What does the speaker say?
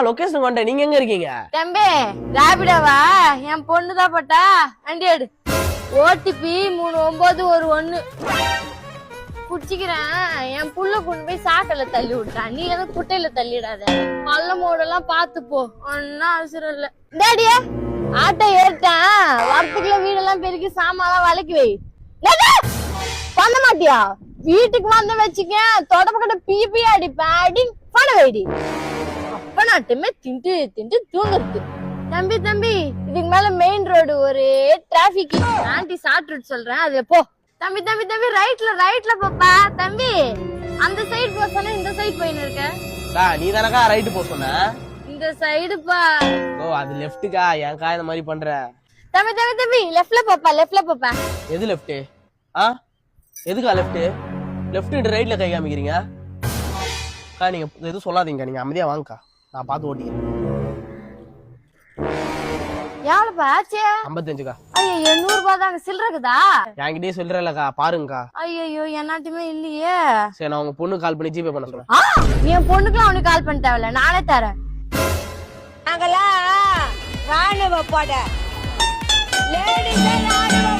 Location வந்துட்டேன். நீங்க எங்க இருக்கீங்க? தம்பி ராபிடாவா? என் பொண்ணுதான் போட்டா வண்டி எடு. ஓடிபி 3911 குடிச்சிக்கிறேன். என் புள்ள கொண்டு போய் சாக்கல தள்ளி விட்டான். நீ எதுவும் குட்டையில தள்ளிடாத. பள்ள மோடெல்லாம் பாத்து போ. ஒன்னும் அவசரம் இல்ல. டேடியா ஆட்டோ ஏறிட்டேன். வரத்துக்குள்ள வீடெல்லாம் பெருக்கி சாமான் வளைக்கி வை. பண்ண மாட்டியா? வீட்டுக்கு வந்து வச்சுக்க தொடப்பக்கட்ட பீ அடிப்பேன் அப்படின்னு பண்ண வைடி. அப்ப நாட்டுமே திண்டு திண்டு தூங்குறது. தம்பி தம்பி இதுக்கு மேல மெயின் ரோடு ஒரே டிராபிக். ஆண்டி ஷார்ட் ரூட் சொல்றேன் அதுல போ. தம்பி தம்பி தம்பி ரைட்ல போப்பா. தம்பி அந்த சைடு போ சொன்ன இந்த சைடு போயின்னு இருக்க. நீ தானக்கா ரைட்டு போ சொன்ன. இந்த சைடுப்பா. ஓ அது லெஃப்ட்டுக்கா. ஏன்க்கா இந்த மாதிரி பண்ற? தம்பி தம்பி தம்பி லெஃப்ட்ல போப்பா. எது லெஃப்ட்? எதுக்கா லெஃப்ட்? லெஃப்ட் ரைட்ல கை காமிக்கிறீங்க. நீங்க எதுவும் சொல்லாதீங்க. நீங்க அமைதியா வாங்கக்கா. நான் பார்த்து ஓட்டிக்கிறேன். எவ்வளவுப்பா ஆச்சு? 55க்கா. ஐயோ 800 ரூபாய் தாங்க. சில்லறக்குதா? என்கிட்டயே சொல்றேன்லக்கா பாருங்கக்கா. ஐயோ என்னாட்டுமே இல்லையே. சரி நான் உங்க பொண்ணு கால் பண்ணி ஜிபே பண்ண சொல்றேன். என் பொண்ணுக்குலாம் அவனுக்கு கால் பண்ண தேவையில்ல, நானே தரேன். நாங்கெல்லாம் ராணுவ படை. லேடிஸ் ராணுவ